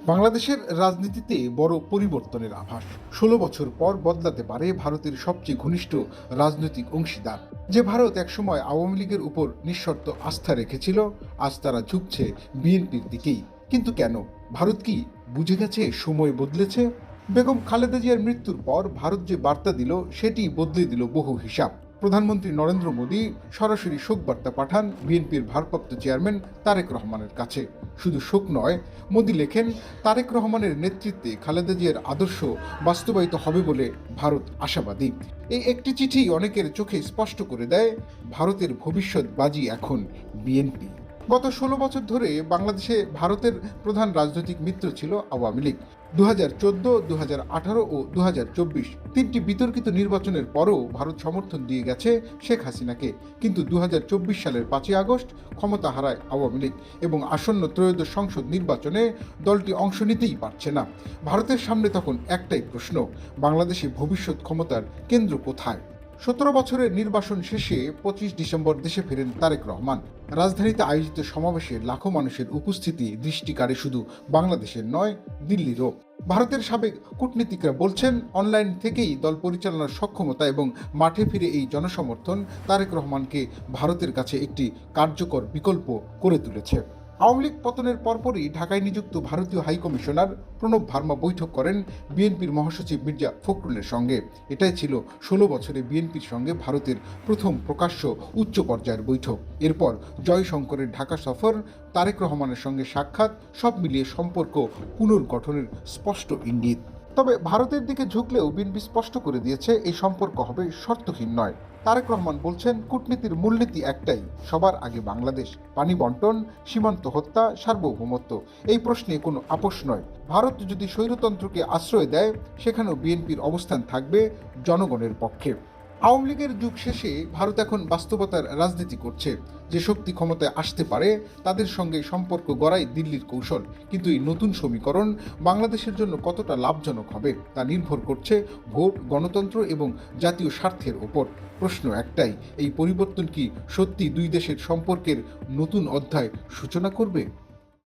বাংলাদেশের রাজনীতিতে বড় পরিবর্তনের আভাস। ১৬ বছর পর বদলাতে পারে ভারতের সবচেয়ে ঘনিষ্ঠ রাজনৈতিক অংশীদার। যে ভারত একসময় আওয়ামী লীগের উপর নিঃশর্ত আস্থা রেখেছিল, আজ তারা ঝুঁকছে বিএনপির দিকেই। কিন্তু কেন? ভারত কি বুঝে গেছে সময় বদলেছে? বেগম খালেদা জিয়ার মৃত্যুর পর ভারত যে বার্তা দিল, সেটি বদলে দিল বহু হিসাব। প্রধানমন্ত্রী নরেন্দ্র মোদী সরাসরি শোক বার্তা পাঠান বিএনপির ভারপ্রাপ্ত চেয়ারম্যান তারেক রহমানের কাছে। শুধু শোক নয়, মোদী লেখেন, তারেক রহমানের নেতৃত্বে খালেদা জিয়ার আদর্শ বাস্তবায়িত হবে বলে ভারত আশাবাদী। এই একটি চিঠি অনেকের চোখে স্পষ্ট করে দেয়, ভারতের ভবিষ্যৎ বাজি এখন বিএনপি। গত ১৬ বছর ধরে বাংলাদেশে ভারতের প্রধান রাজনৈতিক মিত্র ছিল আওয়ামী লীগ। ২০১৪, ২০১৮ ও ২০২৪ তিনটি বিতর্কিত নির্বাচনের পরও ভারত সমর্থন দিয়ে গেছে শেখ হাসিনাকে। কিন্তু ২০২৪ সালের ৫ই আগস্ট ক্ষমতা হারায় আওয়ামী লীগ এবং আসন্ন ত্রয়োদশ সংসদ নির্বাচনে দলটি অংশ নিতেই পারছে না। ভারতের সামনে তখন একটাই প্রশ্ন, বাংলাদেশে ভবিষ্যৎ ক্ষমতার কেন্দ্র কোথায়? ১৭ বছরের নির্বাসন শেষে ২৫ ডিসেম্বর দেশে ফেরেন তারেক রহমান। রাজধানীতে আয়োজিত সমাবেশে লাখো মানুষের উপস্থিতি দৃষ্টি কাড়ে শুধু বাংলাদেশের নয়, দিল্লিরও। ভারতের সাবেক কূটনীতিকরা বলছেন, অনলাইন থেকেই দল পরিচালনার সক্ষমতা এবং মাঠে ফিরে এই জনসমর্থন তারেক রহমানকে ভারতের কাছে একটি কার্যকর বিকল্প করে তুলেছে। আওয়ামী লীগ পতনের পরপরই ঢাকায় নিযুক্ত ভারতীয় হাইকমিশনার প্রণব ভার্মা বৈঠক করেন বিএনপির মহাসচিব মির্জা ফখরুলের সঙ্গে। এটাই ছিল ১৬ বছরে বিএনপির সঙ্গে ভারতের প্রথম প্রকাশ্য উচ্চ পর্যায়ের বৈঠক। এরপর জয়শঙ্করের ঢাকা সফর, তারেক রহমানের সঙ্গে সাক্ষাৎ, সব মিলিয়ে সম্পর্ক পুনর্গঠনের স্পষ্ট ইঙ্গিত। তবে ভারতের দিকে ঝুঁকলেও বিএনপি স্পষ্ট করে দিয়েছে, এই সম্পর্ক হবে শর্তহীন নয়। তারেক রহমান বলছেন, কূটনীতির মূলনীতি একটাই, সবার আগে বাংলাদেশ, পানি বন্টন, সীমান্ত হত্যা, সার্বভৌমত্ব। এই প্রশ্নে কোনো আপোষ নয়। ভারত যদি স্বৈরতন্ত্রকে আশ্রয় দেয়, সেখানেও বিএনপির অবস্থান থাকবে জনগণের পক্ষে। আওয়ামী লীগের যুগ শেষে ভারত এখন বাস্তবতার রাজনীতি করছে। যে শক্তি ক্ষমতায় আসতে পারে তাদের সঙ্গে সম্পর্ক গড়াই দিল্লির কৌশল। কিন্তু এই নতুন সমীকরণ বাংলাদেশের জন্য কতটা লাভজনক হবে তা নির্ভর করছে ভোট, গণতন্ত্র এবং জাতীয় স্বার্থের ওপর। প্রশ্ন একটাই, এই পরিবর্তন কি সত্যি দুই দেশের সম্পর্কের নতুন অধ্যায় সূচনা করবে?